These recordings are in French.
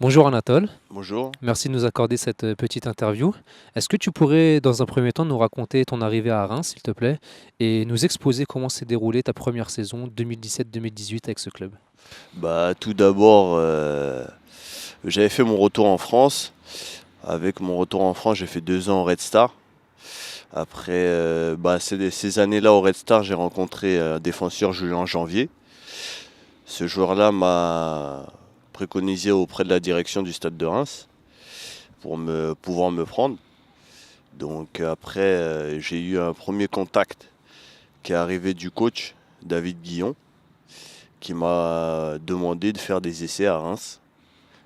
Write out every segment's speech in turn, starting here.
Bonjour Anatole, Bonjour. merci de nous accorder cette petite interview. Est-ce que tu pourrais, dans un premier temps, nous raconter ton arrivée à Reims, s'il te plaît, et nous exposer comment s'est déroulée ta première saison 2017-2018 avec ce club? Tout d'abord, j'avais fait mon retour en France. Avec mon retour en France, j'ai fait 2 ans au Red Star. Après, ces années-là au Red Star, j'ai rencontré un défenseur Julien Janvier. Ce joueur-là m'a préconisé auprès de la direction du Stade de Reims pour pouvoir me prendre. Donc après, j'ai eu un premier contact qui est arrivé du coach David Guillon, qui m'a demandé de faire des essais à Reims.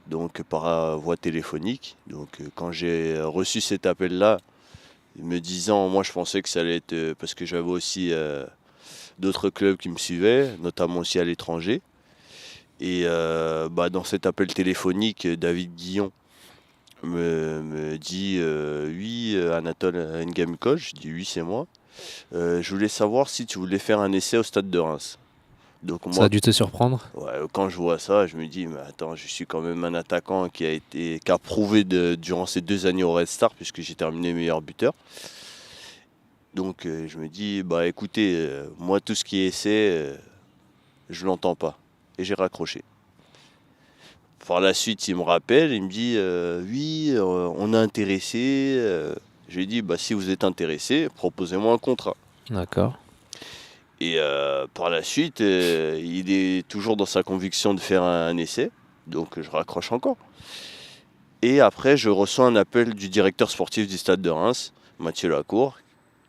Donc par voie téléphonique. Donc quand j'ai reçu cet appel-là, me disant, moi je pensais que ça allait être, parce que j'avais aussi d'autres clubs qui me suivaient, notamment aussi à l'étranger. Et dans cet appel téléphonique, David Guillon me dit, oui, Anatole Ngamukol, je dis oui, c'est moi. Je voulais savoir si tu voulais faire un essai au Stade de Reims. Donc Ça a moi, dû te surprendre? ouais, quand je vois ça, je me dis, mais attends, je suis quand même un attaquant qui a prouvé durant ces 2 années au Red Star, puisque j'ai terminé meilleur buteur. Donc je me dis, bah écoutez, moi tout ce qui est essai, je l'entends pas. Et j'ai raccroché. Par la suite, il me rappelle, il me dit, oui, on a intéressé. Je lui ai dit, bah si vous êtes intéressé, proposez-moi un contrat. D'accord. Et par la suite, il est toujours dans sa conviction de faire un essai. Donc je raccroche encore. Et après, je reçois un appel du directeur sportif du Stade de Reims, Mathieu Lacour,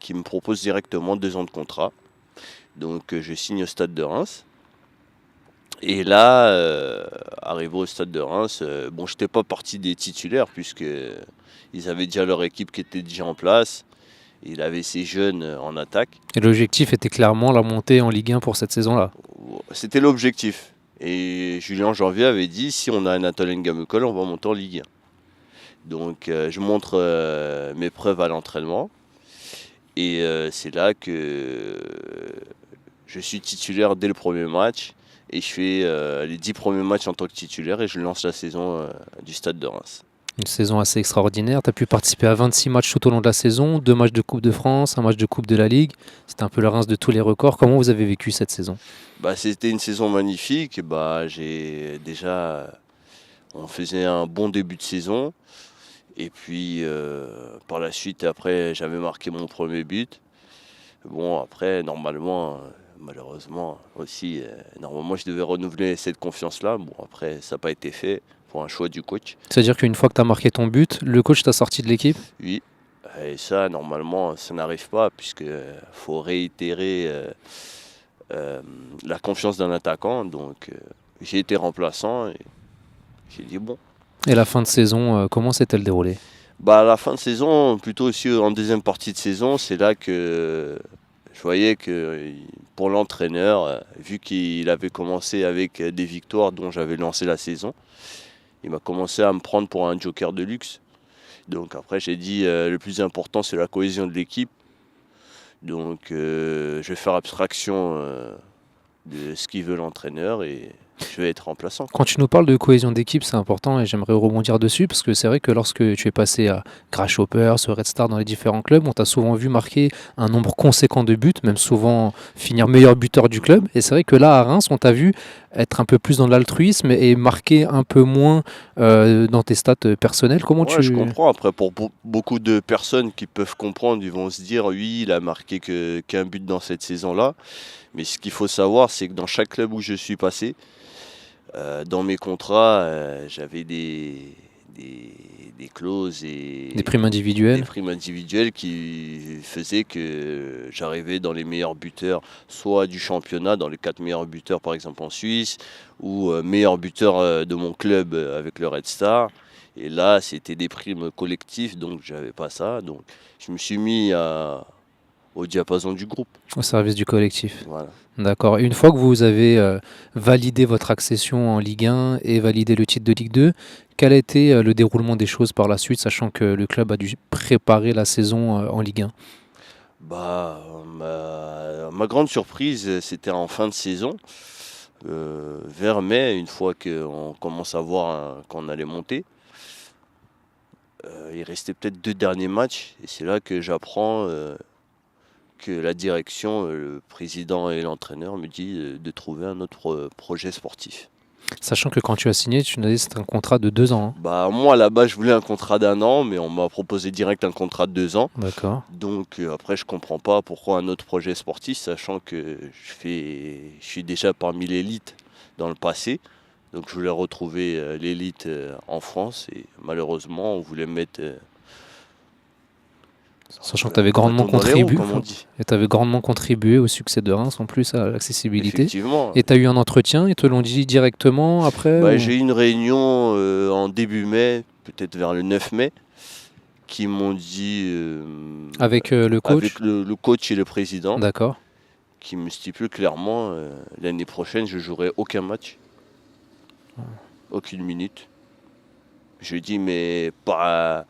qui me propose directement 2 ans de contrat. Donc je signe au Stade de Reims. Et là, arrivé au Stade de Reims, bon, je n'étais pas parti des titulaires, puisque ils avaient déjà leur équipe qui était déjà en place. Il avait ses jeunes en attaque. Et l'objectif était clairement la montée en Ligue 1 pour cette saison-là. C'était l'objectif. Et Julien Janvier avait dit, si on a Anatole Ngamukol, on va monter en Ligue 1. Donc je montre mes preuves à l'entraînement. Et c'est là que je suis titulaire dès le premier match. Et je fais les 10 premiers matchs en tant que titulaire et je lance la saison du Stade de Reims. Une saison assez extraordinaire. Tu as pu participer à 26 matchs tout au long de la saison, 2 matchs de Coupe de France, un match de Coupe de la Ligue. C'était un peu le Reims de tous les records. Comment vous avez vécu cette saison? C'était une saison magnifique. On faisait un bon début de saison. Et puis par la suite, après, j'avais marqué mon premier but. Bon, après, normalement, malheureusement aussi, normalement, je devais renouveler cette confiance-là. Bon, après, ça n'a pas été fait pour un choix du coach. C'est-à-dire qu'une fois que tu as marqué ton but, le coach t'a sorti de l'équipe? Oui, et ça, normalement, ça n'arrive pas, puisque faut réitérer la confiance d'un attaquant. Donc, j'ai été remplaçant et j'ai dit bon. Et la fin de saison, comment s'est-elle déroulée? À la fin de saison, plutôt aussi en deuxième partie de saison, c'est là que je voyais que pour l'entraîneur, vu qu'il avait commencé avec des victoires dont j'avais lancé la saison, il m'a commencé à me prendre pour un joker de luxe. Donc après, j'ai dit le plus important, c'est la cohésion de l'équipe. Donc je vais faire abstraction de ce qu'il veut l'entraîneur et je vais être remplaçant. Quand tu nous parles de cohésion d'équipe, c'est important et j'aimerais rebondir dessus parce que c'est vrai que lorsque tu es passé à Grasshopper, ce Red Star dans les différents clubs, on t'a souvent vu marquer un nombre conséquent de buts, même souvent finir meilleur buteur du club. Et c'est vrai que là, à Reims, on t'a vu être un peu plus dans l'altruisme et marquer un peu moins dans tes stats personnelles. Comment Ouais, je tu... comprends. Après, pour beaucoup de personnes qui peuvent comprendre, ils vont se dire, oui, il a marqué qu'un but dans cette saison-là. Mais ce qu'il faut savoir, c'est que dans chaque club où je suis passé, dans mes contrats, j'avais des clauses Des et primes des individuelles? primes individuelles qui faisaient que j'arrivais dans les meilleurs buteurs, soit du championnat, dans les 4 meilleurs buteurs par exemple en Suisse, ou meilleur buteur de mon club avec le Red Star. Et là, c'était des primes collectives, donc j'avais pas ça. Donc je me suis mis au diapason du groupe. Au service du collectif. Voilà. D'accord. Et une fois que vous avez validé votre accession en Ligue 1 et validé le titre de Ligue 2, quel a été le déroulement des choses par la suite, sachant que le club a dû préparer la saison en Ligue 1? Ma grande surprise, c'était en fin de saison. vers mai, une fois qu'on commence à voir qu'on allait monter, il restait peut-être 2 derniers matchs. Et c'est là que j'apprends que la direction, le président et l'entraîneur me dit de trouver un autre projet sportif. Sachant que quand tu as signé, tu nous as dit que c'était un contrat de 2 ans. Bah moi là-bas je voulais un contrat d'1 an, mais on m'a proposé direct un contrat de 2 ans. D'accord. Donc après je comprends pas pourquoi un autre projet sportif, sachant que je suis déjà parmi l'élite dans le passé. Donc je voulais retrouver l'élite en France et malheureusement on voulait mettre Sachant que tu avais un grandement bâton dans les roues, contribué, comme on dit. et tu avais grandement contribué au succès de Reims, en plus à l'accessibilité. Effectivement. Et tu as eu un entretien, ils te l'ont dit directement après ou... J'ai eu une réunion en début mai, peut-être vers le 9 mai, qui m'ont dit Avec le coach. avec le coach et le président, D'accord. qui me stipule clairement l'année prochaine je jouerai aucun match, aucune minute. Je lui dis mais pas.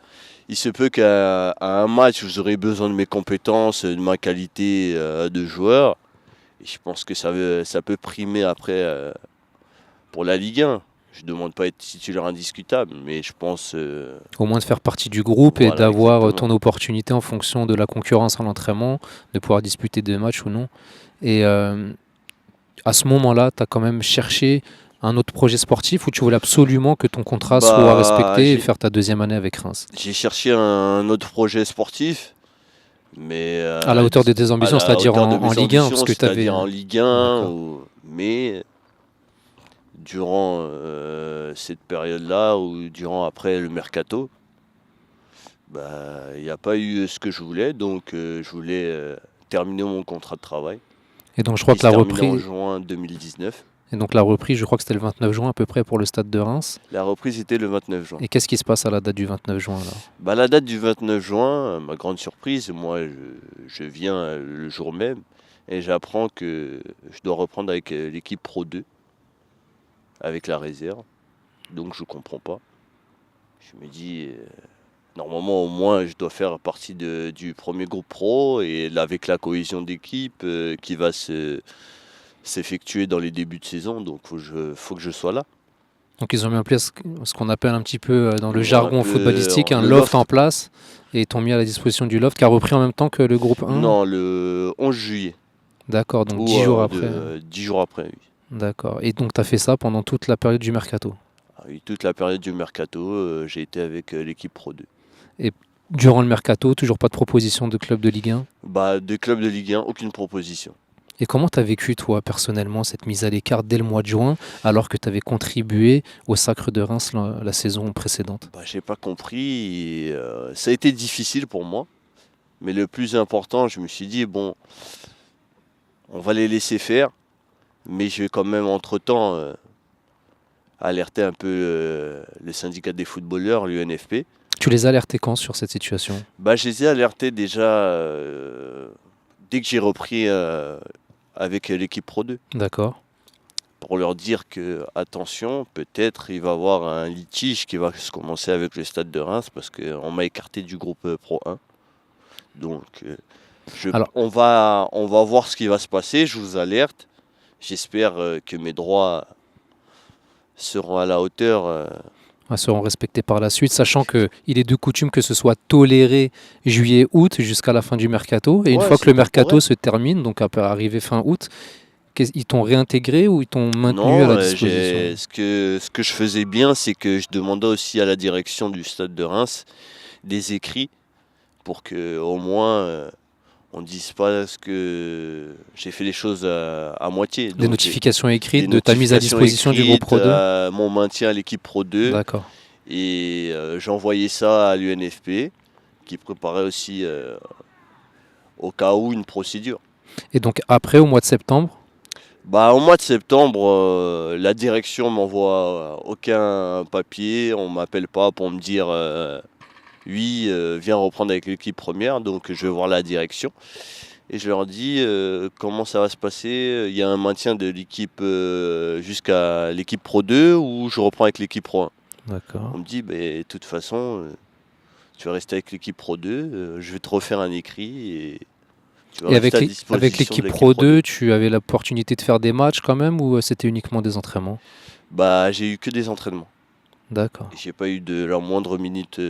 Il se peut qu'à un match vous aurez besoin de mes compétences, de ma qualité de joueur. Et je pense que ça peut primer après pour la Ligue 1. Je ne demande pas à être titulaire indiscutable, mais je pense. Au moins de faire partie du groupe et Voilà, d'avoir exactement. ton opportunité en fonction de la concurrence à l'entraînement, de pouvoir disputer 2 matchs ou non. Et à ce moment-là, tu as quand même cherché un autre projet sportif où tu voulais absolument que ton contrat soit respecté et faire ta 2e année avec Reims. J'ai cherché un autre projet sportif, mais À la hauteur de tes ambitions, c'est-à-dire hauteur de en mes Ligue 1, parce ambitions, que tu avais... c'est-à-dire en Ligue 1, D'accord. mais durant cette période-là ou durant après le mercato, il n'y a pas eu ce que je voulais, donc je voulais terminer mon contrat de travail. Et donc je crois Il que se la termine en reprise... juin 2019. Et donc la reprise, je crois que c'était le 29 juin à peu près pour le stade de Reims. La reprise était le 29 juin. Et qu'est-ce qui se passe à la date du 29 juin alors? La date du 29 juin, ma grande surprise, moi je viens le jour même et j'apprends que je dois reprendre avec l'équipe Pro 2, avec la réserve. Donc je comprends pas. Je me dis, normalement au moins je dois faire partie du premier groupe pro et avec la cohésion d'équipe qui va s'effectuer dans les débuts de saison, donc faut que je sois là. Donc ils ont mis en place ce qu'on appelle un petit peu dans le Ils ont un jargon peu, footballistique un le loft en loft. place et ils t'ont mis à la disposition du loft qui a repris en même temps que le groupe 1. Non, le 11 juillet. D'accord, donc Ou 10 jours après. 10 jours après, oui. D'accord. Et donc tu as fait ça pendant toute la période du mercato. Ah oui, toute la période du mercato, j'ai été avec l'équipe Pro 2. Et durant le mercato, toujours pas de proposition de club de Ligue 1. De club de Ligue 1, aucune proposition. Et comment tu as vécu, toi, personnellement, cette mise à l'écart dès le mois de juin, alors que tu avais contribué au Sacre de Reims la saison précédente? J'ai pas compris. Ça a été difficile pour moi. Mais le plus important, je me suis dit, bon, on va les laisser faire. Mais je vais quand même, entre-temps, alerter un peu le syndicat des footballeurs, l'UNFP. Tu les as alertés quand sur cette situation? Je les ai alertés déjà dès que j'ai repris avec l'équipe Pro 2. D'accord. Pour leur dire que, attention, peut-être il va y avoir un litige qui va se commencer avec le Stade de Reims parce qu'on m'a écarté du groupe Pro 1. Donc, Alors, on va voir ce qui va se passer, je vous alerte. J'espère que mes droits seront à la hauteur. seront respectés par la suite, sachant qu'il est de coutume que ce soit toléré juillet-août jusqu'à la fin du mercato. Et une Ouais, fois que c'est le mercato temporaire. se termine, donc après arriver fin août, ils t'ont réintégré ou ils t'ont maintenu à Non, la disposition? ce que je faisais bien, c'est que je demandais aussi à la direction du Stade de Reims des écrits pour que au moins on ne dise pas que j'ai fait les choses à moitié. Des Donc, notifications des écrites de ta mise à notifications disposition du groupe écrites, Pro 2? mon maintien à l'équipe Pro 2 D'accord. et j'ai envoyé ça à l'UNFP qui préparait aussi au cas où une procédure. Et donc après, au mois de septembre, Au mois de septembre, la direction m'envoie aucun papier, on m'appelle pas pour me dire oui, viens reprendre avec l'équipe première, donc je vais voir la direction. Et je leur dis comment ça va se passer, il y a un maintien de l'équipe jusqu'à l'équipe Pro 2 ou je reprends avec l'équipe Pro 1. d'accord. On me dit, de toute façon, tu vas rester avec l'équipe Pro 2, je vais te refaire un écrit et Tu vas Et rester à avec disposition de l'équipe l'équipe Pro Pro 2. 2, tu avais l'opportunité de faire des matchs quand même ou c'était uniquement des entraînements? Bah, j'ai eu que des entraînements. D'accord. J'ai pas eu de la moindre minute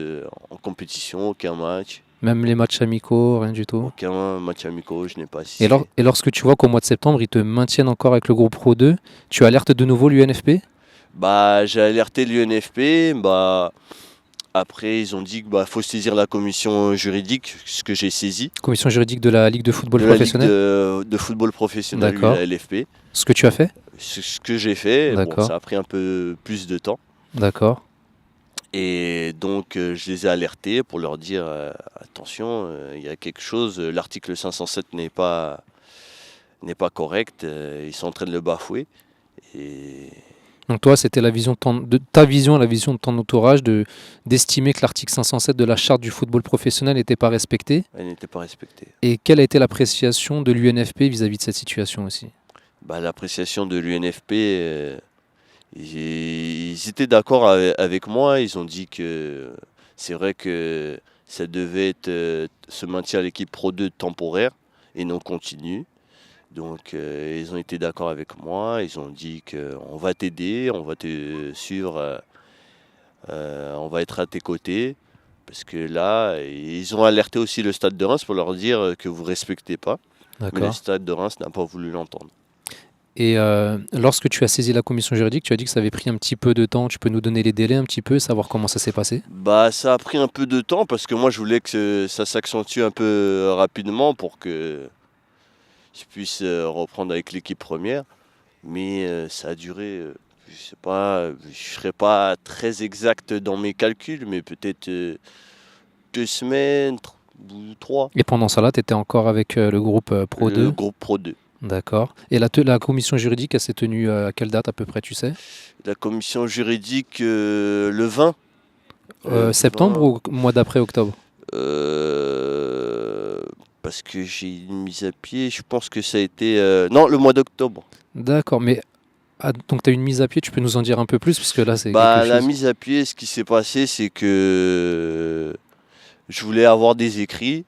en compétition, aucun match. Même les matchs amicaux, rien du tout? Aucun match amicaux, je n'ai pas Et, assisté. et lorsque tu vois qu'au mois de septembre, ils te maintiennent encore avec le groupe Pro 2, tu alertes de nouveau l'UNFP? Bah, j'ai alerté l'UNFP. Bah, après, ils ont dit que faut saisir la commission juridique, ce que j'ai saisi, Commission juridique de la Ligue de football de la Ligue professionnel? de football professionnel, oui, D'accord. la LFP. Ce que tu as fait? C'est ce que j'ai fait. Bon, D'accord. ça a pris un peu plus de temps. D'accord. Et donc, je les ai alertés pour leur dire attention, il y a quelque chose, l'article 507 n'est pas correct, ils sont en train de le bafouer. Et Donc toi, c'était la vision de ta vision, la vision de ton entourage d'estimer que l'article 507 de la charte du football professionnel n'était pas respecté. elle n'était pas respectée. Et quelle a été l'appréciation de l'UNFP vis-à-vis de cette situation aussi? Bah, l'appréciation de l'UNFP, ils étaient d'accord avec moi. Ils ont dit que c'est vrai que ça devait être ce maintien à l'équipe Pro 2 temporaire et non continu. Donc ils ont été d'accord avec moi. Ils ont dit qu'on va t'aider, on va te suivre, on va être à tes côtés. Parce que là, ils ont alerté aussi le stade de Reims pour leur dire que vous ne respectez pas. Mais le D'accord. stade de Reims n'a pas voulu l'entendre. Et lorsque tu as saisi la commission juridique, tu as dit que ça avait pris un petit peu de temps. Tu peux nous donner les délais un petit peu, savoir comment ça s'est passé? Bah, ça a pris un peu de temps parce que moi je voulais que ça s'accentue un peu rapidement pour que je puisse reprendre avec l'équipe première. Mais ça a duré, je sais pas, je serai pas très exact dans mes calculs, mais peut-être 2 semaines ou 3. Et pendant ça là, tu étais encore avec le groupe Pro Le 2? groupe Pro 2. D'accord. Et la commission juridique, elle s'est tenue à quelle date à peu près, tu sais? La commission juridique le 20. Le Septembre 20. ou mois d'après, octobre? Parce que j'ai une mise à pied, je pense que ça a été. Non, le mois d'octobre. D'accord, mais donc tu as une mise à pied, tu peux nous en dire un peu plus, parce que là c'est quelque Bah, la chose. mise à pied, ce qui s'est passé, c'est que je voulais avoir des écrits,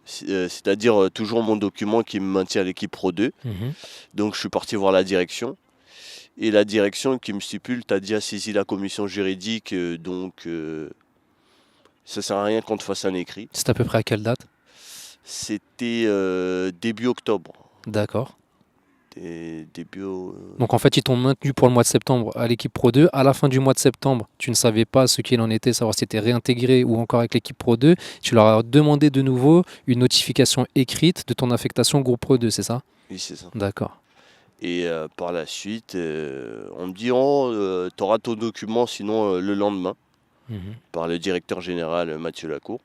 c'est-à-dire toujours mon document qui me maintient à l'équipe Pro 2. Mhm. Donc, je suis parti voir la direction. Et la direction qui me stipule, tu as déjà saisi la commission juridique, donc ça sert à rien qu'on te fasse un écrit. C'est à peu près à quelle date? C'était début octobre. D'accord. Début. Donc en fait, ils t'ont maintenu pour le mois de septembre à l'équipe Pro 2. À la fin du mois de septembre, tu ne savais pas ce qu'il en était, savoir si tu étais réintégré ou encore avec l'équipe Pro 2. Tu leur as demandé de nouveau une notification écrite de ton affectation au groupe Pro 2, c'est ça? Oui, c'est ça. D'accord. Et par la suite, on me dit oh, tu auras ton document sinon le lendemain, Mhm. par le directeur général Mathieu Lacour.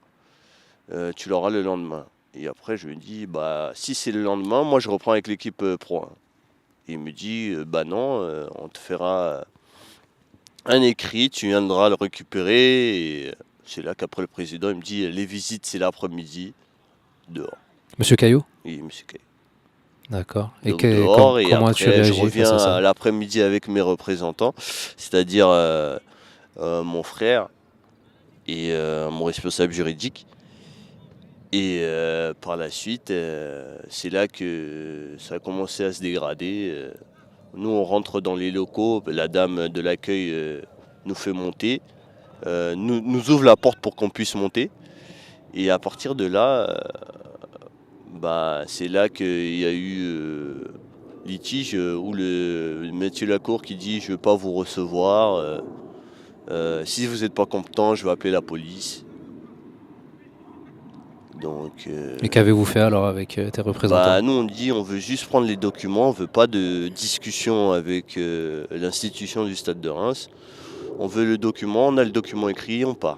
Tu l'auras le lendemain. Et après, je lui dis bah, si c'est le lendemain, moi je reprends avec l'équipe Pro 1. Et il me dit bah non, on te fera un écrit, tu viendras le récupérer. Et c'est là qu'après le président, il me dit les visites, c'est l'après-midi, dehors. Monsieur Caillot? Oui, monsieur Kay. D'accord. Et Donc dehors, et comment as-tu après je réagi face reviens à ça? à l'après-midi avec mes représentants, c'est-à-dire mon frère et mon responsable juridique. Et par la suite, c'est là que ça a commencé à se dégrader. Nous, on rentre dans les locaux, la dame de l'accueil nous fait monter, nous ouvre la porte pour qu'on puisse monter. Et à partir de là, bah, c'est là qu'il y a eu litige où le Mathieu Lacour qui dit je ne veux pas vous recevoir, si vous n'êtes pas compétent, je vais appeler la police. Donc, Et qu'avez-vous fait alors avec tes représentants? bah, nous on dit on veut juste prendre les documents, on veut pas de discussion avec l'institution du Stade de Reims. On veut le document, on a le document écrit, on part.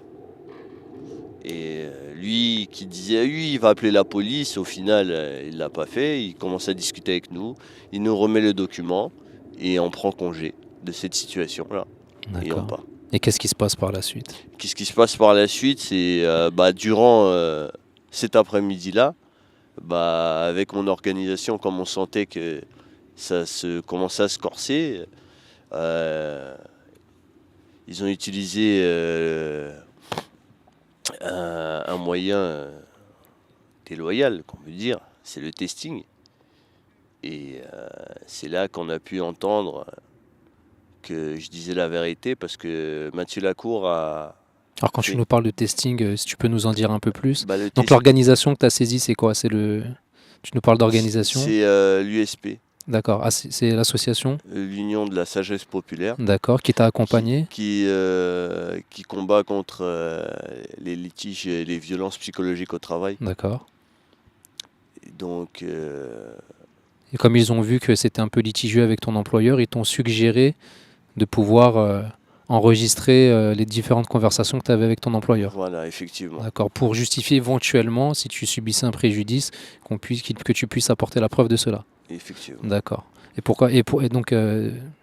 Et lui qui disait oui il va appeler la police, au final il l'a pas fait, il commence à discuter avec nous, il nous remet le document et on prend congé de cette situation-là et on D'accord. part. Et qu'est-ce qui se passe par la suite? Qu'est-ce qui se passe par la suite? C'est bah, durant cet après-midi-là, bah, avec mon organisation, comme on sentait que ça se commençait à se corser, ils ont utilisé un moyen déloyal, qu'on veut dire, c'est le testing. Et c'est là qu'on a pu entendre que je disais la vérité, parce que Mathieu Lacour a Alors quand tu fait nous parles de testing, si tu peux nous en dire un peu plus. le Donc test, l'organisation que tu as saisie, c'est quoi? Tu nous parles d'organisation? c'est l'USP, D'accord. Ah, c'est l'association? l'Union de la sagesse populaire, D'accord. Qui t'a accompagné? qui combat contre les litiges et les violences psychologiques au travail. D'accord. Et donc, Et comme ils ont vu que c'était un peu litigieux avec ton employeur, ils t'ont suggéré de pouvoir enregistrer les différentes conversations que tu avais avec ton employeur. voilà, effectivement. D'accord. Pour justifier éventuellement, si tu subissais un préjudice, que tu puisses apporter la preuve de cela. Effectivement. D'accord. Et pourquoi et donc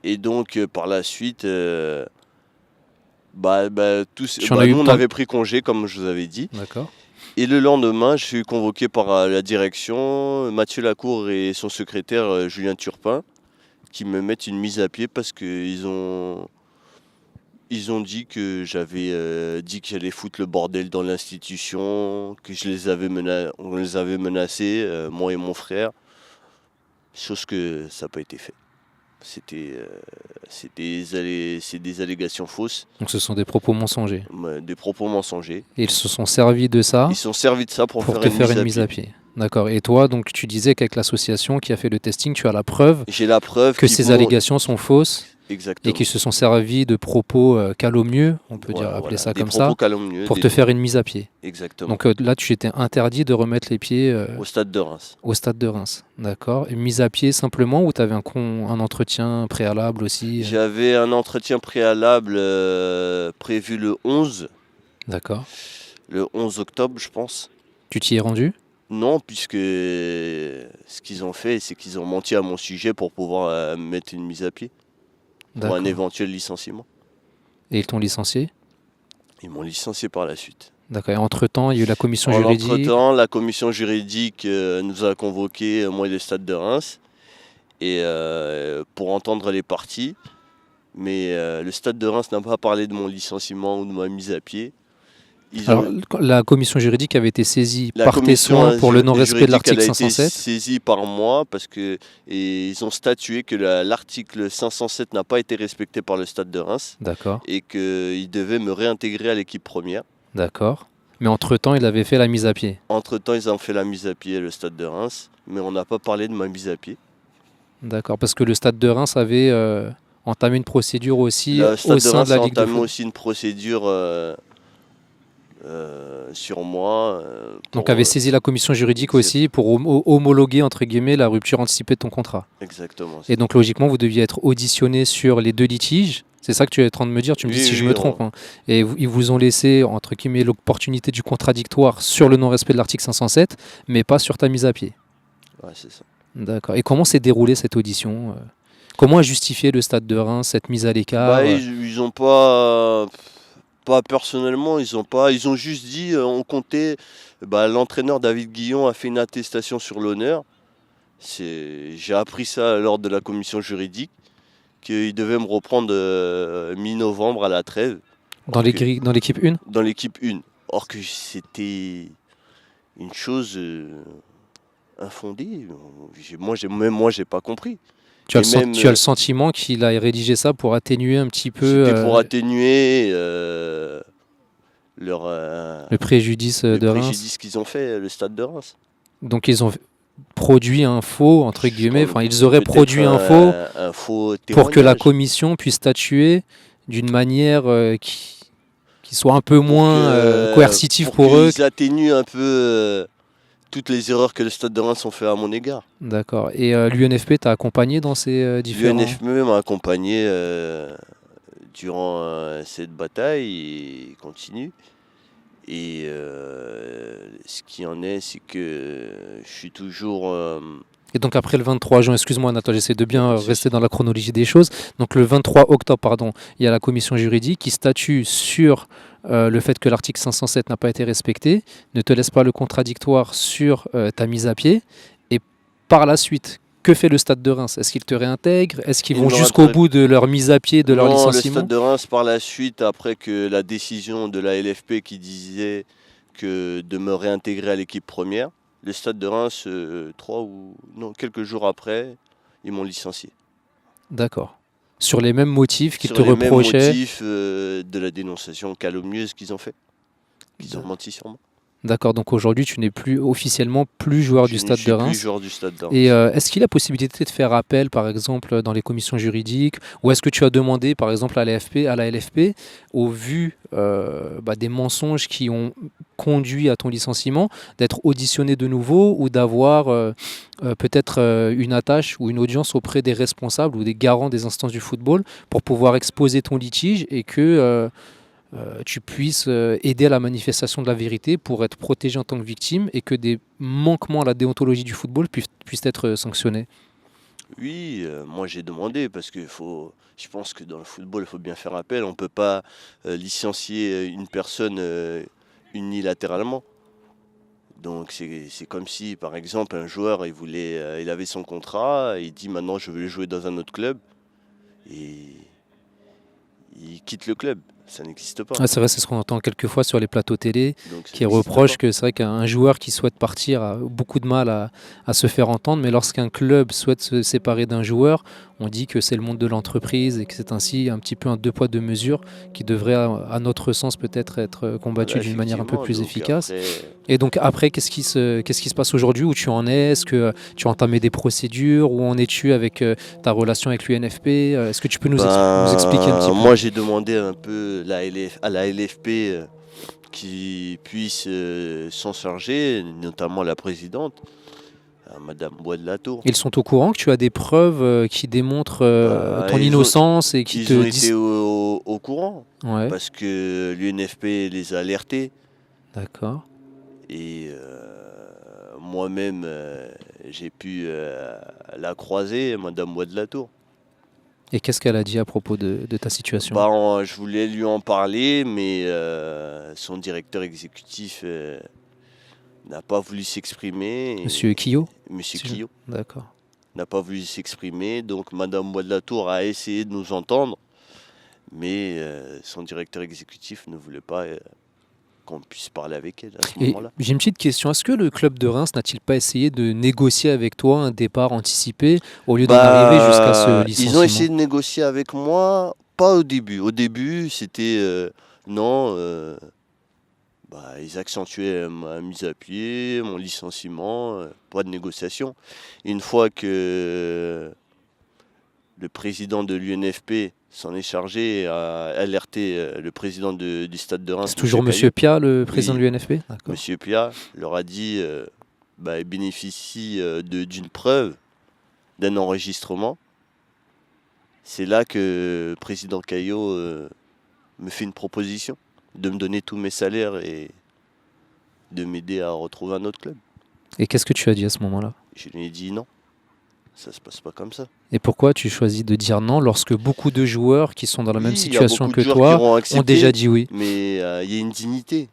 Et donc, par la suite, nous, Tu en as eu on tant- avait pris congé, comme je vous avais dit. D'accord. Et le lendemain, je suis convoqué par la direction, Mathieu Lacour et son secrétaire Julien Turpin, qui me mettent une mise à pied parce qu'ils ont dit que j'avais dit que j'allais foutre le bordel dans l'institution, que on les avait menacés, moi et mon frère, chose que ça n'a pas été fait. C'est des allégations fausses, Donc ce sont des propos mensongers. des propos mensongers. Et ils se sont servis de ça Ils se sont servis de ça pour pour faire te faire une mise à pied. D'accord. Et toi, donc tu disais qu'avec l'association qui a fait le testing, tu as la preuve J'ai la preuve que ces allégations sont fausses et exactement. qu'ils se sont servis de propos calomnieux, on peut dire appeler ça des comme propos ça, calomnieux, pour te faire une mise à pied. Exactement. Donc là, tu étais interdit de remettre les pieds Au stade de Reims. au stade de Reims. D'accord. Et mise à pied simplement ou tu avais un entretien préalable aussi J'avais un entretien préalable prévu le 11 octobre, je pense. Tu t'y es rendu? Non, puisque ce qu'ils ont fait, c'est qu'ils ont menti à mon sujet pour pouvoir me mettre une mise à pied pour un D'accord. éventuel licenciement. Et ils t'ont licencié? Ils m'ont licencié par la suite. D'accord. Et entre-temps, il y a eu la commission En juridique. entre-temps, la commission juridique nous a convoqués, moi et le stade de Reims, et pour entendre les parties. Mais le stade de Reims n'a pas parlé de mon licenciement ou de ma mise à pied. Alors, la commission juridique avait été saisie La par tes commission soins pour le non-respect de juridique, elle l'article a été 507. saisie par moi et ils ont statué que l'article 507 n'a pas été respecté par le stade de Reims D'accord. et qu'ils devaient me réintégrer à l'équipe première. D'accord. Mais entre-temps, il avait fait la mise à pied. Entre-temps, ils ont fait la mise à pied le stade de Reims, mais on n'a pas parlé de ma mise à pied. D'accord. Parce que le stade de Reims avait entamé une procédure aussi Le au stade de sein Reims de la a Ligue de entamé foot. aussi une procédure sur moi. Donc avait saisi la commission juridique aussi pour homologuer entre guillemets la rupture anticipée de ton contrat. Exactement. Et donc logiquement vous deviez être auditionné sur les deux litiges. C'est ça que tu es en train de me dire, tu me dis si je me trompe. Hein. Et ils vous ont laissé entre guillemets l'opportunité du contradictoire sur le non-respect de l'article 507, mais pas sur ta mise à pied. Ouais, c'est ça. D'accord. Et comment s'est déroulée cette audition Comment a justifié le stade de Reims cette mise à l'écart Ils ont pas personnellement, ils ont juste dit on comptait. L'entraîneur David Guillon a fait une attestation sur l'honneur. J'ai appris ça lors de la commission juridique qu'il devait me reprendre mi-novembre à la trêve. Dans l'équipe 1 ? Dans l'équipe 1. Or que c'était une chose infondée. Moi, j'ai pas compris. Tu as le sentiment qu'il a rédigé ça pour atténuer un petit peu... C'était pour atténuer le préjudice de Reims. Le préjudice qu'ils ont fait, le stade de Reims. Donc ils ont produit un faux, entre guillemets, enfin ils auraient produit un faux pour que la commission puisse statuer d'une manière qui soit un peu moins coercitive pour eux. Ils atténuent un peu toutes les erreurs que le stade de Reims ont fait à mon égard. D'accord. Et l'UNFP t'a accompagné dans ces différents... L'UNFP m'a accompagné durant cette bataille et continue. Et ce qui en est, c'est que je suis toujours... Et donc après le 23 juin, excuse-moi Nathan, j'essaie de bien rester dans la chronologie des choses. Donc le 23 octobre, pardon, il y a la commission juridique qui statue sur le fait que l'article 507 n'a pas été respecté, ne te laisse pas le contradictoire sur ta mise à pied. Et par la suite, que fait le stade de Reims? Est-ce qu'ils te réintègrent? Est-ce qu'ils vont jusqu'au bout de leur mise à pied, de leur licenciement? Le stade de Reims, par la suite, après que la décision de la LFP qui disait que de me réintégrer à l'équipe première, Le Stade de Reims, quelques jours après, ils m'ont licencié. D'accord. Sur les mêmes motifs qu'ils Sur te les mêmes reprochaient. motifs de la dénonciation calomnieuse qu'ils ont fait. Qu'ils ont menti sur moi. D'accord, donc aujourd'hui tu n'es plus officiellement plus joueur Je du ne Stade de suis plus Reims. joueur du Stade de Et Reims. est-ce qu'il y a possibilité de faire appel, par exemple, dans les commissions juridiques, ou est-ce que tu as demandé, par exemple, à la LFP, au vu des mensonges qui ont conduit à ton licenciement, d'être auditionné de nouveau ou d'avoir peut-être une attache ou une audience auprès des responsables ou des garants des instances du football pour pouvoir exposer ton litige et que tu puisses aider à la manifestation de la vérité pour être protégé en tant que victime et que des manquements à la déontologie du football puissent être sanctionnés. Oui, moi j'ai demandé parce que je pense que dans le football, il faut bien faire appel. On ne peut pas licencier une personne unilatéralement. Donc c'est comme si, par exemple, un joueur, il avait son contrat, il dit maintenant je veux jouer dans un autre club et il quitte le club. Ça n'existe pas. Ah, c'est vrai, c'est ce qu'on entend quelquefois sur les plateaux télé, Donc ça qui n'existe reprochent pas. que c'est vrai qu'un joueur qui souhaite partir a beaucoup de mal à se faire entendre, mais lorsqu'un club souhaite se séparer d'un joueur, on dit que c'est le monde de l'entreprise et que c'est ainsi un petit peu un deux poids deux mesures qui devrait, à notre sens, peut-être être combattu Voilà, d'une manière un peu effectivement. plus Donc efficace. après, Et donc après, qu'est-ce qui se passe aujourd'hui? Où tu en es? Est-ce que tu as entamé des procédures? Où en es-tu avec ta relation avec l'UNFP? Est-ce que tu peux nous expliquer un petit peu? moi j'ai demandé un peu à la LFP qui puisse s'en charger, notamment la présidente, Madame Bois de la Tour. Ils sont au courant que tu as des preuves qui démontrent ton Ils ont, innocence et qui ils ont te été disent... au courant Ouais, parce que l'UNFP les a alertés d'accord. et moi-même j'ai pu la croiser, Madame Bois de la Tour. Et qu'est-ce qu'elle a dit à propos de ta situation? Je voulais lui en parler, mais son directeur exécutif n'a pas voulu s'exprimer. Monsieur Quillot? Monsieur Si je- Quillot D'accord. n'a pas voulu s'exprimer, donc Madame Bois de la Tour a essayé de nous entendre, mais son directeur exécutif ne voulait pas qu'on puisse parler avec elle à ce Et moment-là. j'ai une petite question. Est-ce que le club de Reims n'a-t-il pas essayé de négocier avec toi un départ anticipé au lieu d'en arriver jusqu'à ce Ils ont essayé licenciement? de négocier avec moi, pas au début. Au début, c'était non. Ils accentuaient ma mise à pied, mon licenciement, pas de négociation. Une fois que le président de l'UNFP s'en est chargé et a alerté le président du Stade de Reims, C'est toujours Monsieur Monsieur Pia, le président Oui. de l'UNFP? D'accord. Monsieur Pia, leur a dit il bénéficie d'une preuve, d'un enregistrement. C'est là que le président Caillot me fait une proposition de me donner tous mes salaires et de m'aider à retrouver un autre club. Et qu'est-ce que tu as dit à ce moment-là? Je lui ai dit non, ça se passe pas comme ça. Et pourquoi tu choisis de dire non lorsque beaucoup de joueurs qui sont dans la même Oui, il y a situation beaucoup que de joueurs toi qui auront ont accepté, déjà dit oui? mais il y a une dignité.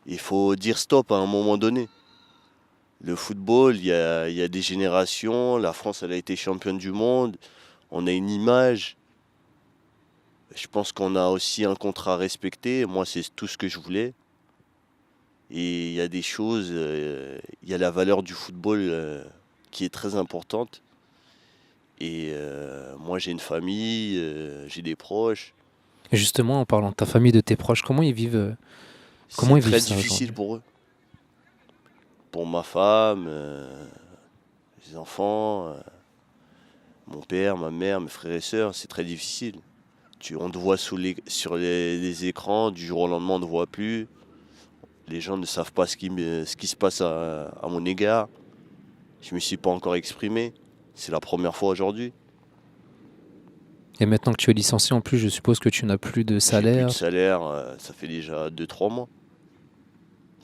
Il faut dire stop à un moment donné. Le football, il y a des générations. La France, elle a été championne du monde. On a une image. Je pense qu'on a aussi un contrat à respecter. Moi, c'est tout ce que je voulais. Et il y a des choses, il y a la valeur du football qui est très importante. Et moi, j'ai une famille, j'ai des proches. Et justement, en parlant de ta famille, de tes proches, comment ils vivent C'est ils vivent très ça difficile aujourd'hui? pour eux. Pour ma femme, les enfants, mon père, ma mère, mes frères et sœurs, c'est très difficile. On te voit sur les écrans, du jour au lendemain, on ne te voit plus. Les gens ne savent pas ce qui se passe à mon égard. Je ne me suis pas encore exprimé. C'est la première fois aujourd'hui. Et maintenant que tu es licencié, en plus, je suppose que tu n'as plus de J'ai plus de salaire. salaire, ça fait déjà 2-3 mois.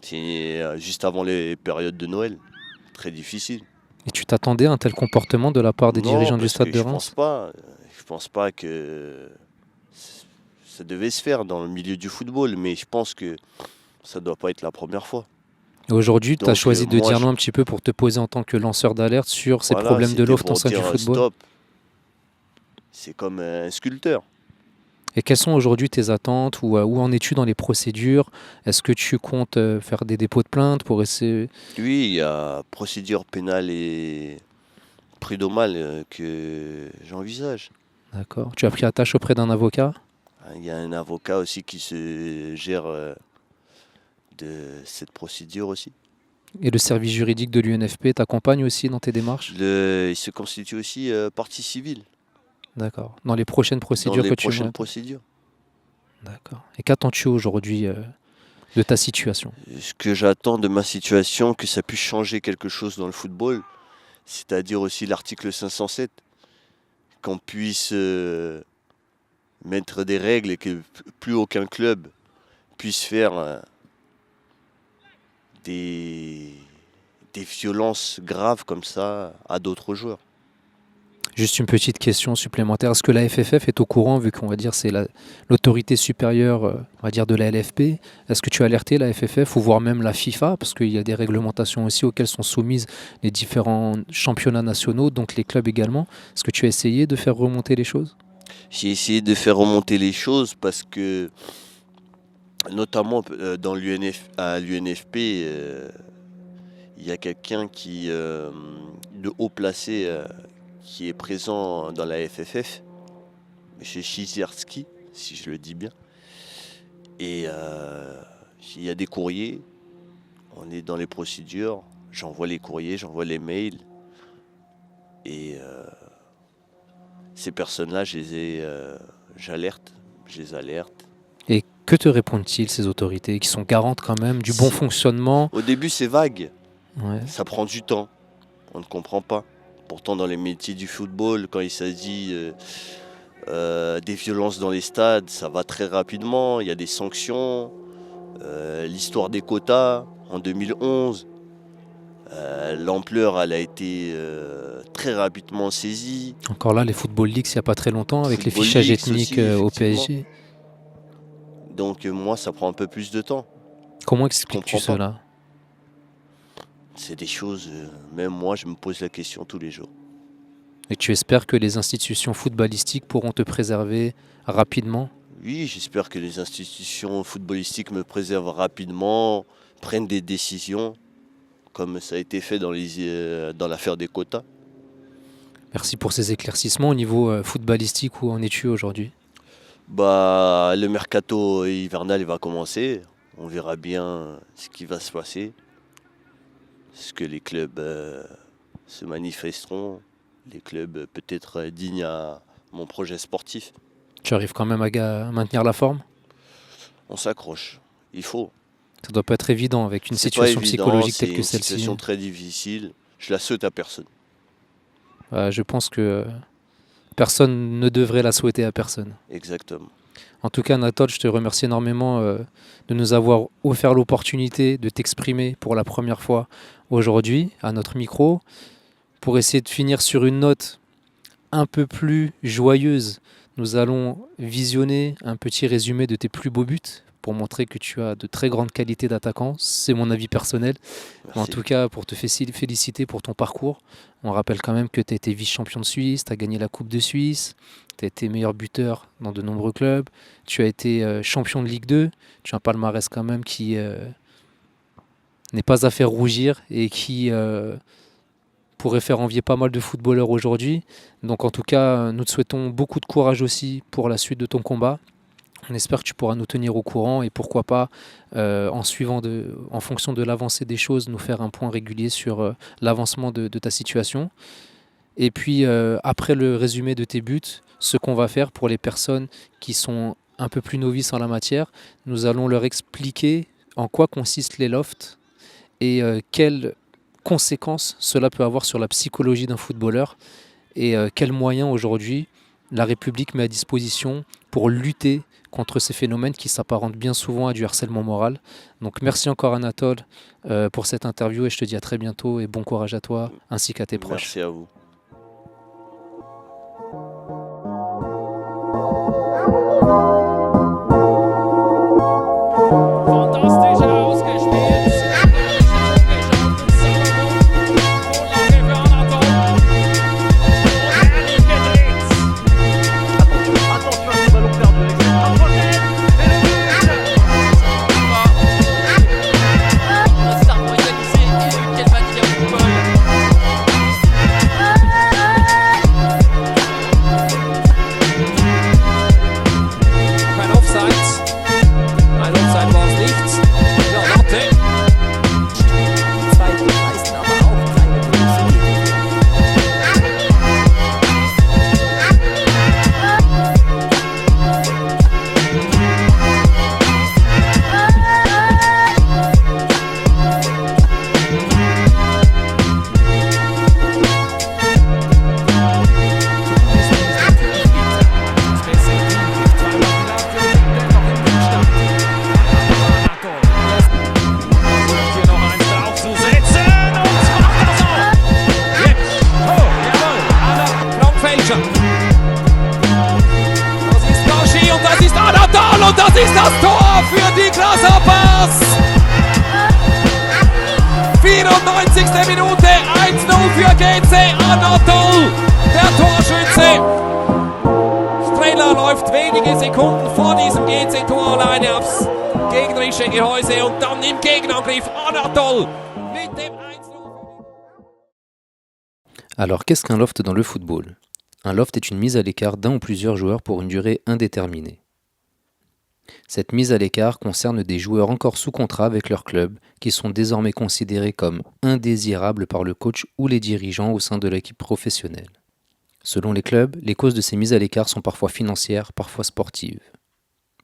C'est juste avant les périodes de Noël. Très difficile. Et tu t'attendais à un tel comportement de la part des Non, dirigeants du parce Stade que de je pense Reims? pas. Je pense pas que ça devait se faire dans le milieu du football, mais je pense que ça doit pas être la première fois. Et aujourd'hui, tu as Donc choisi de moi, dire non un petit peu pour te poser en tant que lanceur d'alerte sur ces voilà, problèmes de c'était l'offre au pour sein du dire football. stop. C'est comme un sculpteur. Et quelles sont aujourd'hui tes attentes ou où en es-tu dans les procédures? Est-ce que tu comptes faire des dépôts de plainte pour essayer? Oui, il y a procédure pénale et prud'homale que j'envisage. D'accord. Tu as pris attache auprès d'un avocat? Il y a un avocat aussi qui se gère de cette procédure aussi. Et le service juridique de l'UNFP t'accompagne aussi dans tes démarches? Il se constitue aussi partie civile D'accord. Dans les prochaines dans procédures les que tu prochaines montes? procédures. D'accord. Et qu'attends-tu aujourd'hui de ta situation? Ce que j'attends de ma situation, que ça puisse changer quelque chose dans le football, c'est-à-dire aussi l'article 507, qu'on puisse mettre des règles et que plus aucun club puisse faire des, des violences graves comme ça à d'autres joueurs. Juste une petite question supplémentaire. Est-ce que la FFF est au courant, vu qu'on va dire c'est l'autorité supérieure, on va dire de la LFP? Est-ce que tu as alerté la FFF ou voire même la FIFA? Parce qu'il y a des réglementations aussi auxquelles sont soumises les différents championnats nationaux, donc les clubs également. Est-ce que tu as essayé de faire remonter les choses? J'ai essayé de faire remonter les choses parce que, notamment à l'UNFP, il y a quelqu'un de haut placé qui est présent dans la FFF, M. Chizierski, si je le dis bien. Et il y a des courriers, on est dans les procédures, j'envoie les courriers, j'envoie les mails. Et ces personnes-là, j'alerte, je les alerte. Et que te répondent-ils, ces autorités, qui sont garantes quand même du bon fonctionnement? Au début, c'est vague, Ouais. ça prend du temps, on ne comprend pas. Pourtant, dans les métiers du football, quand il s'agit des violences dans les stades, ça va très rapidement, il y a des sanctions. L'histoire des quotas, en 2011, l'ampleur, elle a été très rapidement saisie. Encore là, les Football Leagues, il n'y a pas très longtemps, avec les Football fichages Leagues ethniques aussi, au effectivement. PSG. Donc moi, ça prend un peu plus de temps. Comment expliques-tu comprends pas. cela? C'est des choses, même moi, je me pose la question tous les jours. Et tu espères que les institutions footballistiques pourront te préserver rapidement? Oui, j'espère que les institutions footballistiques me préservent rapidement, prennent des décisions, comme ça a été fait dans l'affaire des quotas. Merci pour ces éclaircissements. Au niveau footballistique, où en es-tu aujourd'hui? Le mercato hivernal il va commencer. On verra bien ce qui va se passer. Est-ce que les clubs se manifesteront? Les clubs peut-être dignes à mon projet sportif. Tu arrives quand même à maintenir la forme? On s'accroche. Il faut. Ça doit pas être évident avec une C'est pas situation évident, psychologique telle c'est que une celle-ci. situation très difficile. Je la souhaite à personne. Je pense que personne ne devrait la souhaiter à personne. Exactement. En tout cas, Anatole, je te remercie énormément de nous avoir offert l'opportunité de t'exprimer pour la première fois aujourd'hui à notre micro. Pour essayer de finir sur une note un peu plus joyeuse, nous allons visionner un petit résumé de tes plus beaux buts pour montrer que tu as de très grandes qualités d'attaquant. C'est mon avis personnel. Mais en Merci. tout cas, pour te féliciter pour ton parcours. On rappelle quand même que tu as été vice-champion de Suisse, tu as gagné la Coupe de Suisse, tu as été meilleur buteur dans de nombreux clubs, tu as été champion de Ligue 2, tu as un palmarès quand même qui n'est pas à faire rougir et qui pourrait faire envier pas mal de footballeurs aujourd'hui. Donc en tout cas, nous te souhaitons beaucoup de courage aussi pour la suite de ton combat. On espère que tu pourras nous tenir au courant et pourquoi pas, en fonction de l'avancée des choses, nous faire un point régulier sur l'avancement de ta situation. Et puis, après le résumé de tes buts, ce qu'on va faire pour les personnes qui sont un peu plus novices en la matière, nous allons leur expliquer en quoi consistent les lofts et quelles conséquences cela peut avoir sur la psychologie d'un footballeur et quels moyens aujourd'hui la République met à disposition pour lutter contre ces phénomènes qui s'apparentent bien souvent à du harcèlement moral. Donc merci encore Anatole pour cette interview et je te dis à très bientôt et bon courage à toi ainsi qu'à tes proches. Merci à vous. Fantastisch ausgespielt. Herrlich gedreht. Attention, ce ballon perdu. Anatol, der Torschütze. Strehler läuft wenige Sekunden vor diesem GC-Tor alleine aufs gegnerische Gehäuse und dann im Gegenangriff Anatol mit dem 1-0. Alors, qu'est-ce qu'un loft dans le football? Un loft est une mise à l'écart d'un ou plusieurs joueurs pour une durée indéterminée. Cette mise à l'écart concerne des joueurs encore sous contrat avec leur club, qui sont désormais considérés comme indésirables par le coach ou les dirigeants au sein de l'équipe professionnelle. Selon les clubs, les causes de ces mises à l'écart sont parfois financières, parfois sportives.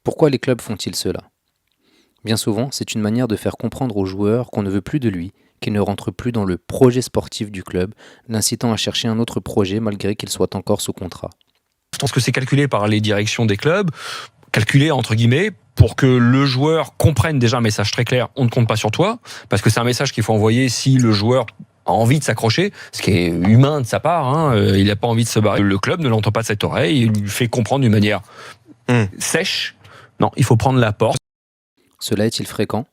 Pourquoi les clubs font-ils cela? Bien souvent, c'est une manière de faire comprendre aux joueurs qu'on ne veut plus de lui, qu'il ne rentre plus dans le projet sportif du club, l'incitant à chercher un autre projet malgré qu'il soit encore sous contrat. Je pense que c'est calculé par les directions des clubs, calculé entre guillemets, pour que le joueur comprenne déjà un message très clair, on ne compte pas sur toi, parce que c'est un message qu'il faut envoyer si le joueur a envie de s'accrocher, ce qui est humain de sa part, hein, il n'a pas envie de se barrer. Le club ne l'entend pas de cette oreille, il lui fait comprendre d'une manière sèche, non, il faut prendre la porte. Cela est-il fréquent?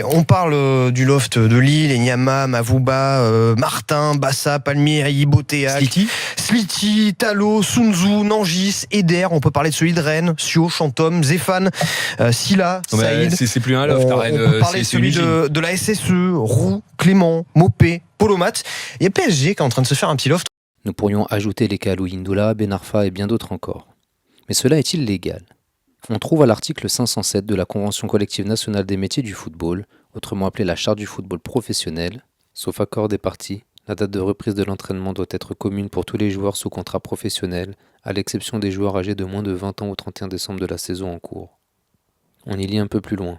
On parle du loft de Lille, Enyama, Mavouba, Martin, Bassa, Palmier, Ibotéac, Sliti, Talo, Sunzu, Nangis, Eder. On peut parler de celui de Rennes, Sio, Chantom, Zéphane, Silla, Saïd. C'est plus un loft, On peut parler de celui de la SSE, Roux, Clément, Mopé, Polomat. Il y a PSG qui est en train de se faire un petit loft. Nous pourrions ajouter les cas Louis Ndoula, Ben Arfa et bien d'autres encore. Mais cela est-il légal? On trouve à l'article 507 de la Convention collective nationale des métiers du football, autrement appelée la Charte du football professionnel, sauf accord des parties, la date de reprise de l'entraînement doit être commune pour tous les joueurs sous contrat professionnel, à l'exception des joueurs âgés de moins de 20 ans au 31 décembre de la saison en cours. On y lit un peu plus loin.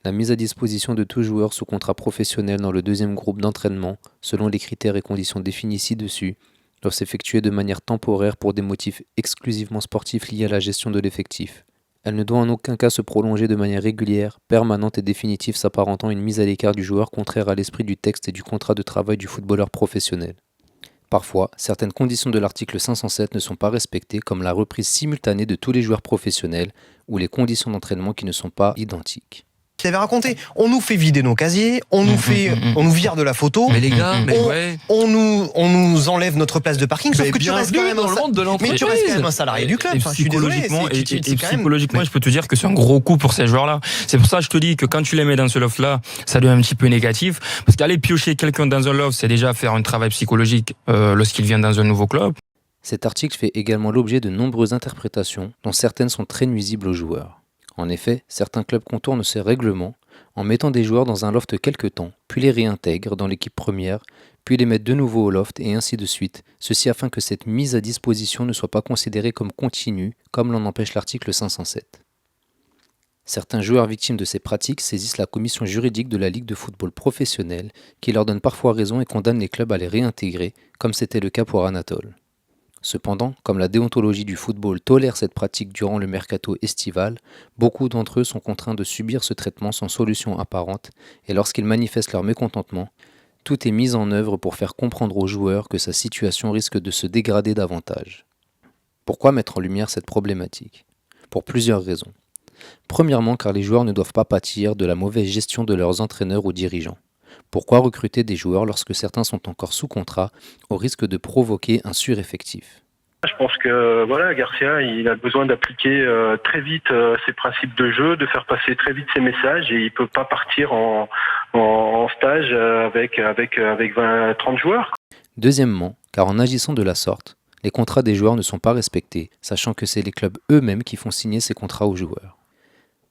La mise à disposition de tout joueur sous contrat professionnel dans le deuxième groupe d'entraînement, selon les critères et conditions définis ci-dessus, doit s'effectuer de manière temporaire pour des motifs exclusivement sportifs liés à la gestion de l'effectif. Elle ne doit en aucun cas se prolonger de manière régulière, permanente et définitive, s'apparentant à une mise à l'écart du joueur contraire à l'esprit du texte et du contrat de travail du footballeur professionnel. Parfois, certaines conditions de l'article 507 ne sont pas respectées, comme la reprise simultanée de tous les joueurs professionnels ou les conditions d'entraînement qui ne sont pas identiques. Il avait raconté, on nous fait vider nos casiers, on nous vire de la photo, Mais les gars, mais on nous enlève notre place de parking, sauf Mais que tu restes quand même dans le monde de mais tu restes quand même un l'entreprise. salarié du club. Et Enfin, je suis désolé, psychologiquement, c'est quand même- psychologiquement, je peux te dire que c'est un gros coup pour ces joueurs-là. C'est pour ça que je te dis que quand tu les mets dans ce loft-là, ça devient un petit peu négatif. Parce qu'aller piocher quelqu'un dans un loft, c'est déjà faire un travail psychologique lorsqu'il vient dans un nouveau club. Cet article fait également l'objet de nombreuses interprétations, dont certaines sont très nuisibles aux joueurs. En effet, certains clubs contournent ces règlements en mettant des joueurs dans un loft quelque temps, puis les réintègrent dans l'équipe première, puis les mettent de nouveau au loft, et ainsi de suite, ceci afin que cette mise à disposition ne soit pas considérée comme continue, comme l'en empêche l'article 507. Certains joueurs victimes de ces pratiques saisissent la commission juridique de la Ligue de football professionnel, qui leur donne parfois raison et condamne les clubs à les réintégrer, comme c'était le cas pour Anatole. Cependant, comme la déontologie du football tolère cette pratique durant le mercato estival, beaucoup d'entre eux sont contraints de subir ce traitement sans solution apparente, et lorsqu'ils manifestent leur mécontentement, tout est mis en œuvre pour faire comprendre aux joueurs que sa situation risque de se dégrader davantage. Pourquoi mettre en lumière cette problématique? Pour plusieurs raisons. Premièrement, car les joueurs ne doivent pas pâtir de la mauvaise gestion de leurs entraîneurs ou dirigeants. Pourquoi recruter des joueurs lorsque certains sont encore sous contrat, au risque de provoquer un sureffectif? Je pense que voilà, Garcia, il a besoin d'appliquer très vite ses principes de jeu, de faire passer très vite ses messages, et il peut pas partir en stage avec 20-30 joueurs. Deuxièmement, car en agissant de la sorte, les contrats des joueurs ne sont pas respectés, sachant que c'est les clubs eux-mêmes qui font signer ces contrats aux joueurs.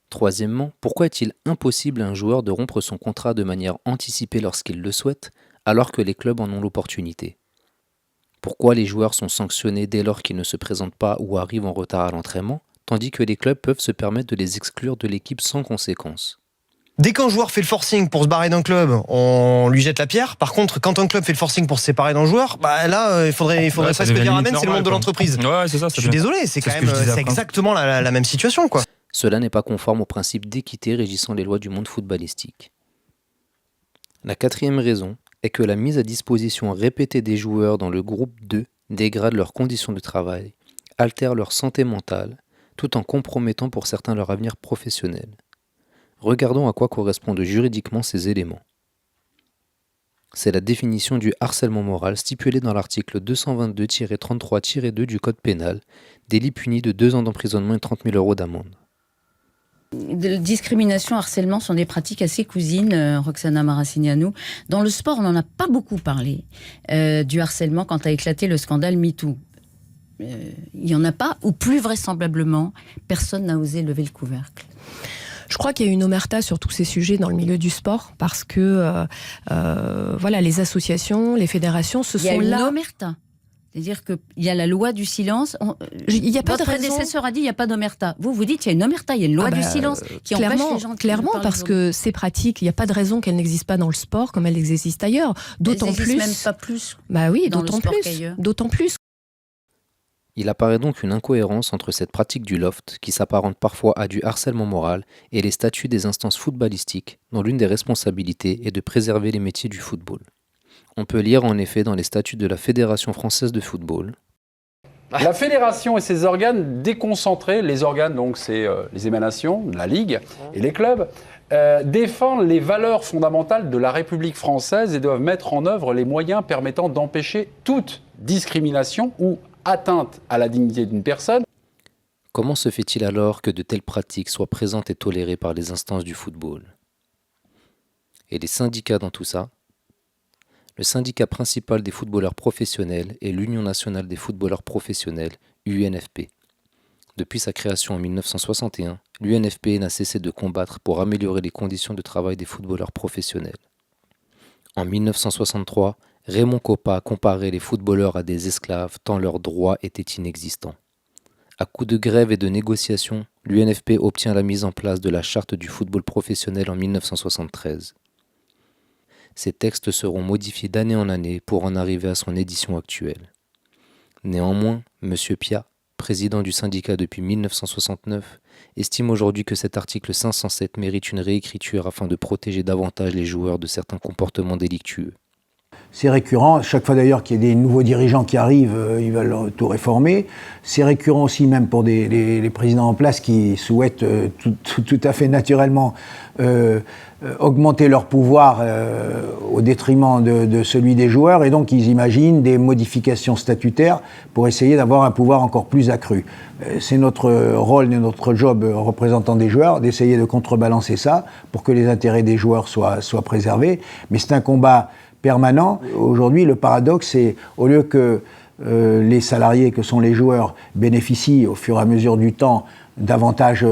Troisièmement, pourquoi est-il impossible à un joueur de rompre son contrat de manière anticipée lorsqu'il le souhaite, alors que les clubs en ont l'opportunité? Pourquoi les joueurs sont sanctionnés dès lors qu'ils ne se présentent pas ou arrivent en retard à l'entraînement, tandis que les clubs peuvent se permettre de les exclure de l'équipe sans conséquence? Dès qu'un joueur fait le forcing pour se barrer d'un club, on lui jette la pierre. Par contre, quand un club fait le forcing pour se séparer d'un joueur, bah là, il faudrait presque dire amen, c'est le monde de l'entreprise. Ouais, c'est ça. Je suis désolé, c'est quand ce que même, je disais c'est après. exactement la même situation, quoi. Cela n'est pas conforme au principe d'équité régissant les lois du monde footballistique. La quatrième raison est que la mise à disposition répétée des joueurs dans le groupe 2 dégrade leurs conditions de travail, altère leur santé mentale, tout en compromettant pour certains leur avenir professionnel. Regardons à quoi correspondent juridiquement ces éléments. C'est la définition du harcèlement moral stipulée dans l'article 222-33-2 du Code pénal, délit puni de 2 ans d'emprisonnement et 30 000 € d'amende. Discrimination, harcèlement sont des pratiques assez cousines, Roxana Maracineanu. Dans le sport, on n'en a pas beaucoup parlé du harcèlement quand a éclaté le scandale MeToo. Il n'y en a pas, ou plus vraisemblablement, personne n'a osé lever le couvercle. Je crois qu'il y a une omerta sur tous ces sujets dans le milieu du sport parce que voilà, les associations, les fédérations se sont là. Il y a une omerta. C'est-à-dire qu'il y a la loi du silence. Il n'y a pas de Votre raison. prédécesseur a dit il n'y a pas d'omerta. Vous dites il y a une omerta, il y a une loi du silence qui empêche les gens de clairement, parler parce que ces pratiques, il n'y a pas de raison qu'elles n'existent pas dans le sport comme elles existent ailleurs. D'autant elles plus. même pas plus. Bah oui, dans le d'autant sport plus. qu'ailleurs. D'autant plus. Il apparaît donc une incohérence entre cette pratique du loft, qui s'apparente parfois à du harcèlement moral, et les statuts des instances footballistiques, dont l'une des responsabilités est de préserver les métiers du football. On peut lire en effet dans les statuts de la Fédération française de football. La fédération et ses organes déconcentrés, les organes donc c'est les émanations, la Ligue et les clubs, défendent les valeurs fondamentales de la République française et doivent mettre en œuvre les moyens permettant d'empêcher toute discrimination ou atteinte à la dignité d'une personne. Comment se fait-il alors que de telles pratiques soient présentes et tolérées par les instances du football? Et les syndicats dans tout ça? Le syndicat principal des footballeurs professionnels est l'Union nationale des footballeurs professionnels, UNFP. Depuis sa création en 1961, l'UNFP n'a cessé de combattre pour améliorer les conditions de travail des footballeurs professionnels. En 1963, Raymond Kopa a comparé les footballeurs à des esclaves tant leurs droits étaient inexistants. À coups de grève et de négociations, l'UNFP obtient la mise en place de la Charte du football professionnel en 1973. Ces textes seront modifiés d'année en année pour en arriver à son édition actuelle. Néanmoins, M. Pia, président du syndicat depuis 1969, estime aujourd'hui que cet article 507 mérite une réécriture afin de protéger davantage les joueurs de certains comportements délictueux. C'est récurrent, chaque fois d'ailleurs qu'il y a des nouveaux dirigeants qui arrivent, ils veulent tout réformer. C'est récurrent aussi même pour les présidents en place qui souhaitent tout à fait naturellement augmenter leur pouvoir au détriment de celui des joueurs, et donc ils imaginent des modifications statutaires pour essayer d'avoir un pouvoir encore plus accru. C'est notre rôle et notre job représentant des joueurs d'essayer de contrebalancer ça pour que les intérêts des joueurs soient préservés, mais c'est un combat permanent. Aujourd'hui, le paradoxe, c'est au lieu que les salariés, que sont les joueurs, bénéficient au fur et à mesure du temps d'avantages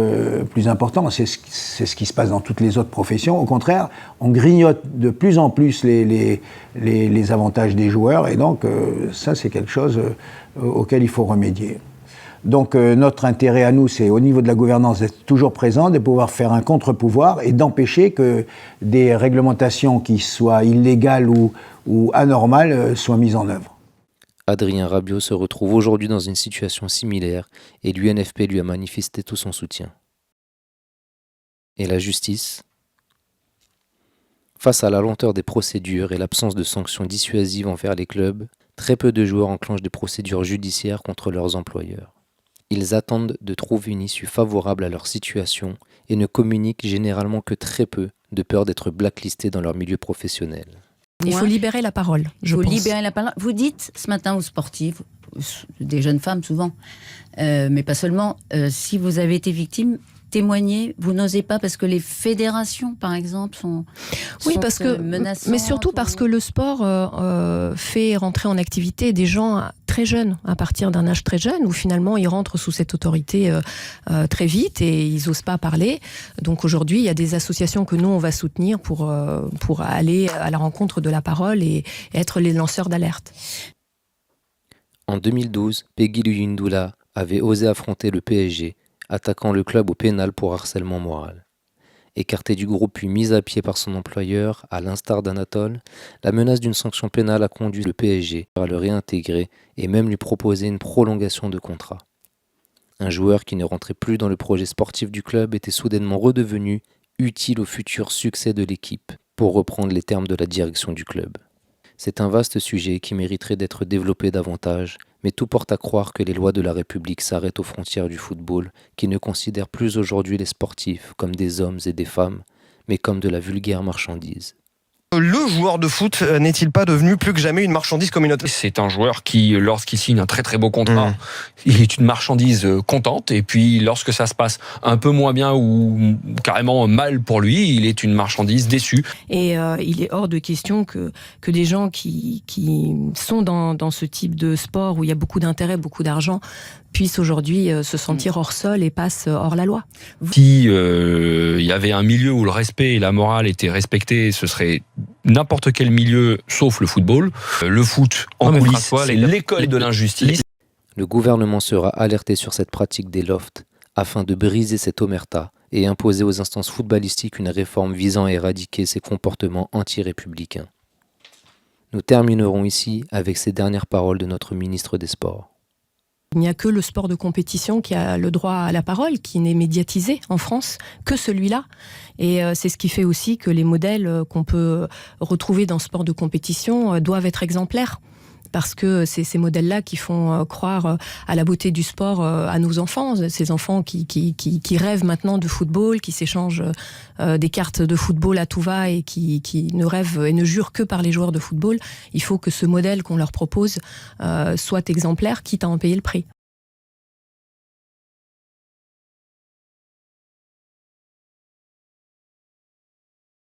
plus importants, c'est ce qui se passe dans toutes les autres professions. Au contraire, on grignote de plus en plus les avantages des joueurs, et donc ça, c'est quelque chose auquel il faut remédier. Donc notre intérêt à nous, c'est au niveau de la gouvernance d'être toujours présent, de pouvoir faire un contre-pouvoir et d'empêcher que des réglementations qui soient illégales ou anormales soient mises en œuvre. Adrien Rabiot se retrouve aujourd'hui dans une situation similaire et l'UNFP lui a manifesté tout son soutien. Et la justice? Face à la lenteur des procédures et l'absence de sanctions dissuasives envers les clubs, très peu de joueurs enclenchent des procédures judiciaires contre leurs employeurs. Ils attendent de trouver une issue favorable à leur situation et ne communiquent généralement que très peu, de peur d'être blacklistés dans leur milieu professionnel. Il faut libérer la parole, je pense. Libérer la parole. Vous dites ce matin aux sportifs, des jeunes femmes souvent, mais pas seulement, si vous avez été victime, témoigner, vous n'osez pas parce que les fédérations, par exemple, sont parce que, menaçantes. mais surtout parce que le sport fait rentrer en activité des gens très jeunes, à partir d'un âge très jeune, où finalement ils rentrent sous cette autorité très vite et ils n'osent pas parler. Donc aujourd'hui, il y a des associations que nous, on va soutenir pour aller à la rencontre de la parole et être les lanceurs d'alerte. En 2012, Peggy Luyindula avait osé affronter le PSG, attaquant le club au pénal pour harcèlement moral. Écartée du groupe puis mise à pied par son employeur, à l'instar d'Anatole, la menace d'une sanction pénale a conduit le PSG à le réintégrer et même lui proposer une prolongation de contrat. Un joueur qui ne rentrait plus dans le projet sportif du club était soudainement redevenu utile au futur succès de l'équipe, pour reprendre les termes de la direction du club. C'est un vaste sujet qui mériterait d'être développé davantage, mais tout porte à croire que les lois de la République s'arrêtent aux frontières du football, qui ne considère plus aujourd'hui les sportifs comme des hommes et des femmes, mais comme de la vulgaire marchandise. Le joueur de foot n'est-il pas devenu plus que jamais une marchandise communautaire ? C'est un joueur qui, lorsqu'il signe un très très beau contrat, il est une marchandise contente. Et puis, lorsque ça se passe un peu moins bien ou carrément mal pour lui, il est une marchandise déçue. Et il est hors de question que des gens qui sont dans ce type de sport où il y a beaucoup d'intérêt, beaucoup d'argent, puissent aujourd'hui se sentir hors sol et passent hors la loi. Si il y avait un milieu où le respect et la morale étaient respectés, ce serait n'importe quel milieu sauf le football. Le foot en coulisses, c'est l'école de l'injustice. Le gouvernement sera alerté sur cette pratique des lofts afin de briser cette omerta et imposer aux instances footballistiques une réforme visant à éradiquer ces comportements anti-républicains. Nous terminerons ici avec ces dernières paroles de notre ministre des Sports. Il n'y a que le sport de compétition qui a le droit à la parole, qui n'est médiatisé en France, que celui-là. Et c'est ce qui fait aussi que les modèles qu'on peut retrouver dans le sport de compétition doivent être exemplaires. Parce que c'est ces modèles-là qui font croire à la beauté du sport à nos enfants, ces enfants qui rêvent maintenant de football, qui s'échangent des cartes de football à tout va et qui ne rêvent et ne jurent que par les joueurs de football. Il faut que ce modèle qu'on leur propose soit exemplaire, quitte à en payer le prix.